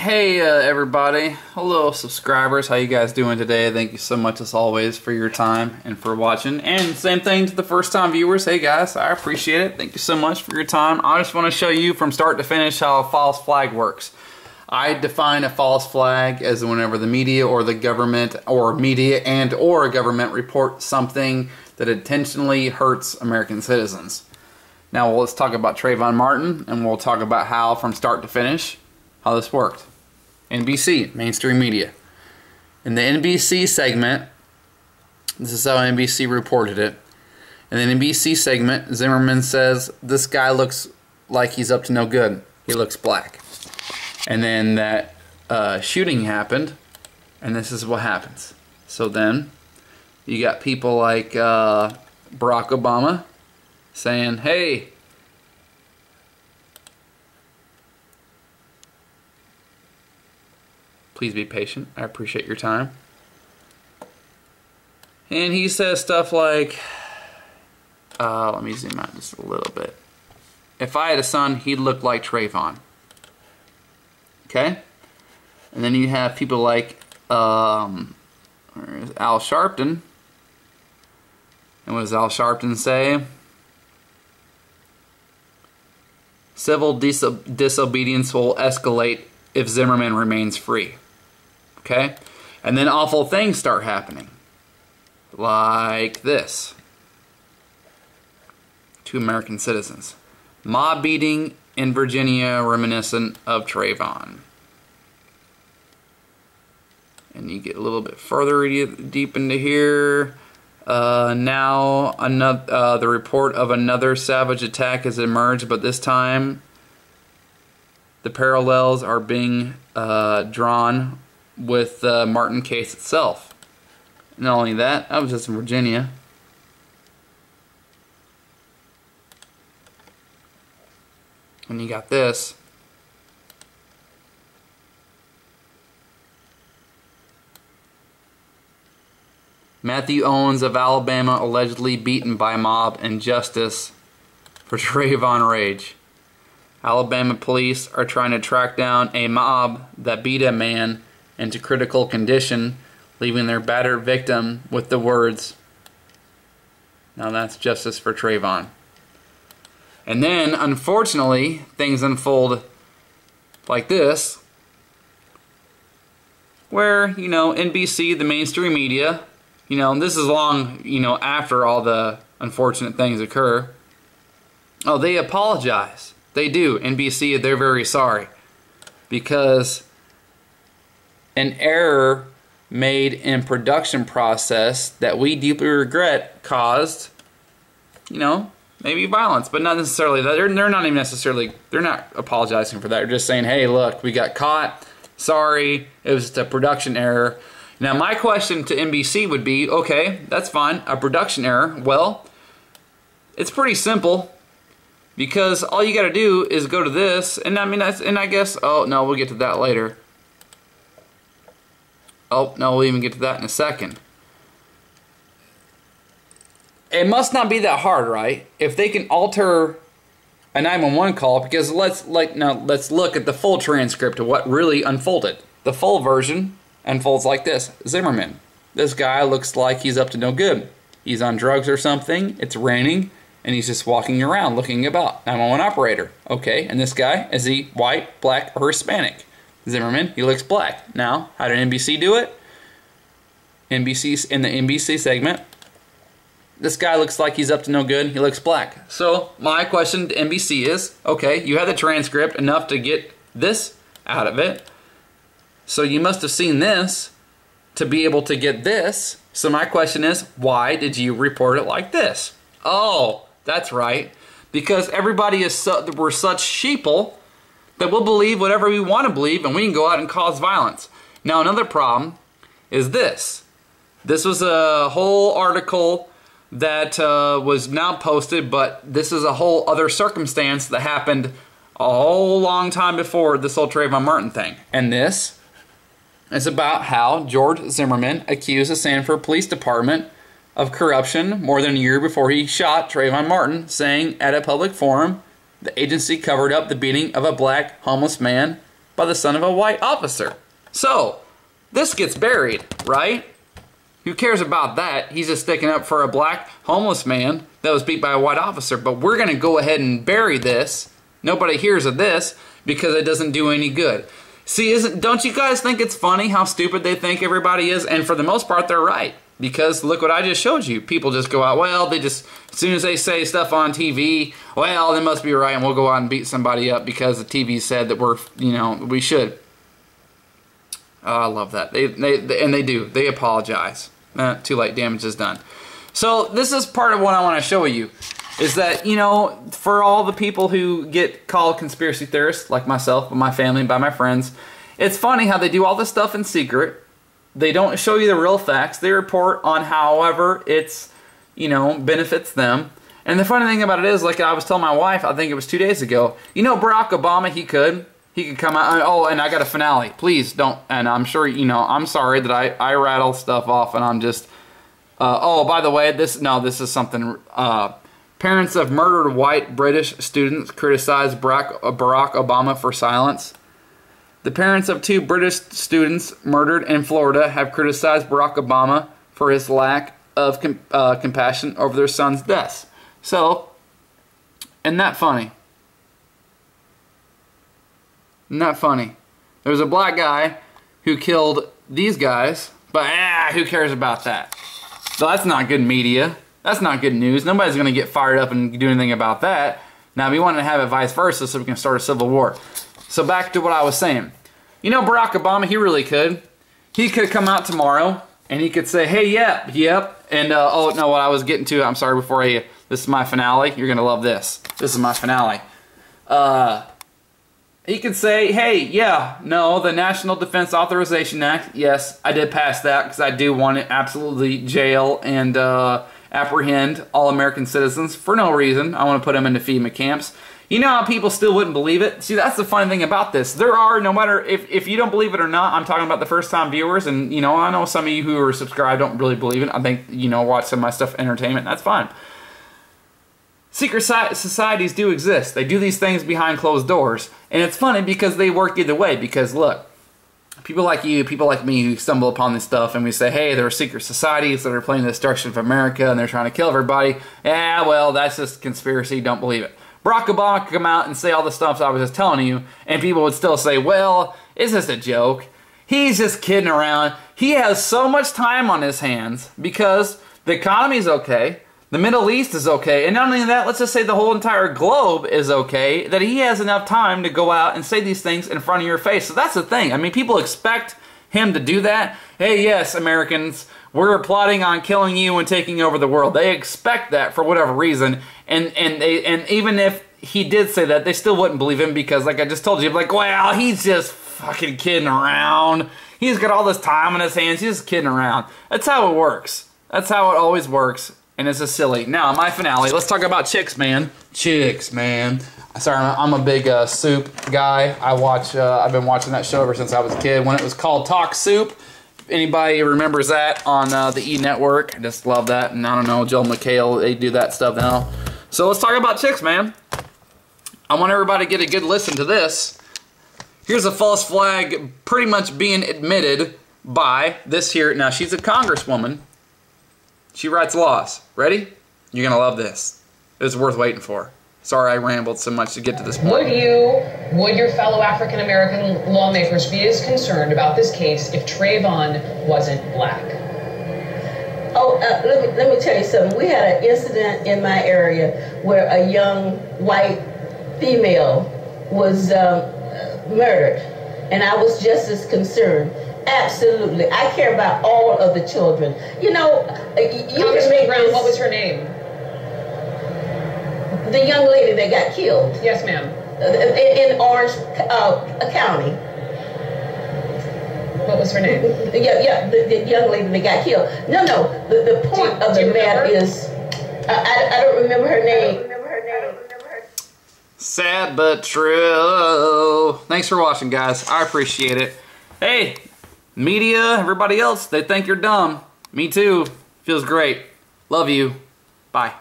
Hey everybody, hello subscribers, how you guys doing today? Thank you so much as always for your time and for watching, and same thing to the first time viewers. Hey guys, I appreciate it. Thank you so much for your time. I just want to show you from start to finish how a false flag works. I define a false flag as whenever the media or the government or media and or government report something that intentionally hurts American citizens. Now let's talk about Trayvon Martin, and we'll talk about how from start to finish how this worked. NBC, mainstream media. In the NBC segment, this is how NBC reported it. In the NBC segment, Zimmerman says, "This guy looks like he's up to no good. He looks black." And then that shooting happened, and this is what happens. So then, you got people like Barack Obama saying, "Hey, please be patient. I appreciate your time." And he says stuff like, let me zoom out just a little bit. "If I had a son, he'd look like Trayvon." Okay? And then you have people like Al Sharpton. And what does Al Sharpton say? "Civil disobedience will escalate if Zimmerman remains free." Okay? And then awful things start happening. Like this. To American citizens. "Mob beating in Virginia reminiscent of Trayvon." And you get a little bit further deep into here. Now the report of another savage attack has emerged, but this time the parallels are being drawn with the Martin case itself. Not only that, I was just in Virginia. And you got this. "Matthew Owens of Alabama allegedly beaten by mob in justice for Trayvon rage. Alabama police are trying to track down a mob that beat a man into critical condition, leaving their battered victim with the words, 'Now that's justice for Trayvon.'" And then, unfortunately, things unfold like this, where, NBC, the mainstream media, this is long, after all the unfortunate things occur. Oh, they apologize. They do. NBC, they're very sorry. Because an error made in production process that we deeply regret caused, maybe violence, but not necessarily that. They're not even necessarily, they're not apologizing for that. They're just saying, "Hey, look, we got caught. Sorry, it was just a production error." Now, my question to NBC would be, okay, that's fine, a production error. Well, it's pretty simple, because all you got to do is go to this, and I guess, oh no, we'll get to that later. Oh no, we'll even get to that in a second. It must not be that hard, right? If they can alter a 911 call, because let's look at the full transcript of what really unfolded. The full version unfolds like this. "Zimmerman, this guy looks like he's up to no good. He's on drugs or something. It's raining, and he's just walking around looking about. 911 operator. Okay, and this guy, is he white, black, or Hispanic? Zimmerman, he looks black." Now, how did NBC do it? NBC, in the NBC segment, "This guy looks like he's up to no good. He looks black." So, my question to NBC is, okay, you had the transcript enough to get this out of it. So you must have seen this to be able to get this. So my question is, why did you report it like this? Oh, that's right. Because everybody we're such sheeple that we'll believe whatever we want to believe, and we can go out and cause violence. Now, another problem is this. This was a whole article that was now posted, but this is a whole other circumstance that happened a whole long time before this whole Trayvon Martin thing. And this is about how George Zimmerman accused the Sanford Police Department of corruption more than a year before he shot Trayvon Martin, saying at a public forum the agency covered up the beating of a black homeless man by the son of a white officer. So, this gets buried, right? Who cares about that? He's just sticking up for a black homeless man that was beat by a white officer. But we're going to go ahead and bury this. Nobody hears of this because it doesn't do any good. See, don't you guys think it's funny how stupid they think everybody is? And for the most part, they're right. Because look what I just showed you. People just go out, well, they just, as soon as they say stuff on TV, well, they must be right, and we'll go out and beat somebody up because the TV said that we're, you know, we should. Oh, I love that. And they do. They apologize. Too late. Damage is done. So this is part of what I want to show you. Is that, you know, for all the people who get called conspiracy theorists, like myself, by my family, by my friends, it's funny how they do all this stuff in secret. They don't show you the real facts. They report on however it's, you know, benefits them. And the funny thing about it is, like I was telling my wife, I think it was 2 days ago, you know, Barack Obama, he could come out, oh, and I got a finale. Please don't, and I'm sure, you know, I'm sorry that I rattle stuff off and I'm just, oh, by the way, this is something, parents of murdered white British students criticize Barack Obama for silence. The parents of 2 British students murdered in Florida have criticized Barack Obama for his lack of compassion over their son's deaths. So, isn't that funny? Isn't that funny? There's a black guy who killed these guys, but who cares about that? So that's not good media. That's not good news. Nobody's going to get fired up and do anything about that. Now, we want to have it vice versa so we can start a civil war. So back to what I was saying. You know, Barack Obama, he really could. He could come out tomorrow and he could say, hey, yep. And, oh, no, what I was getting to, I'm sorry, this is my finale. You're going to love this. This is my finale. He could say, hey, yeah, no, the National Defense Authorization Act, yes, I did pass that because I do want to absolutely jail and apprehend all American citizens for no reason. I want to put them into FEMA camps. You know how people still wouldn't believe it? See, that's the funny thing about this. There are, no matter if you don't believe it or not, I'm talking about the first-time viewers, and, you know, I know some of you who are subscribed don't really believe it. I think, you know, watch some of my stuff for entertainment. That's fine. Secret societies do exist. They do these things behind closed doors. And it's funny because they work either way. Because, look, people like you, people like me who stumble upon this stuff and we say, hey, there are secret societies that are planning the destruction of America and they're trying to kill everybody. Yeah, well, that's just conspiracy. Don't believe it. Barack Obama could come out and say all the stuff I was just telling you, and people would still say, well, it's just a joke. He's just kidding around. He has so much time on his hands because the economy's okay, the Middle East is okay, and not only that, let's just say the whole entire globe is okay, that he has enough time to go out and say these things in front of your face. So that's the thing. I mean, people expect him to do that. Hey, yes, Americans, we're plotting on killing you and taking over the world. They expect that for whatever reason, and even if he did say that, they still wouldn't believe him because, like I just told you, like, well, he's just fucking kidding around. He's got all this time on his hands. He's just kidding around. That's how it works. That's how it always works, and it's just silly. Now, my finale. Let's talk about Chicks, man. Chicks, man. Sorry, I'm a big Soup guy. I've been watching that show ever since I was a kid when it was called Talk Soup. Anybody remembers that on the E! Network? I just love that. And I don't know, Joel McHale, they do that stuff now. So let's talk about chicks, man. I want everybody to get a good listen to this. Here's a false flag pretty much being admitted by this here. Now, she's a congresswoman. She writes laws. Ready? You're going to love this. It's worth waiting for. Sorry I rambled so much to get to this point. Would your fellow African-American lawmakers be as concerned about this case if Trayvon wasn't black? Oh, let me tell you something. We had an incident in my area where a young white female was murdered, and I was just as concerned. Absolutely. I care about all of the children. You know, Congressman Brown, what was her name? The young lady that got killed. Yes, ma'am. In Orange County. What was her name? Yeah, the young lady that got killed. No, the point of the matter is, I don't remember her name. Sad but true. Thanks for watching, guys. I appreciate it. Hey, media, everybody else, they think you're dumb. Me too. Feels great. Love you. Bye.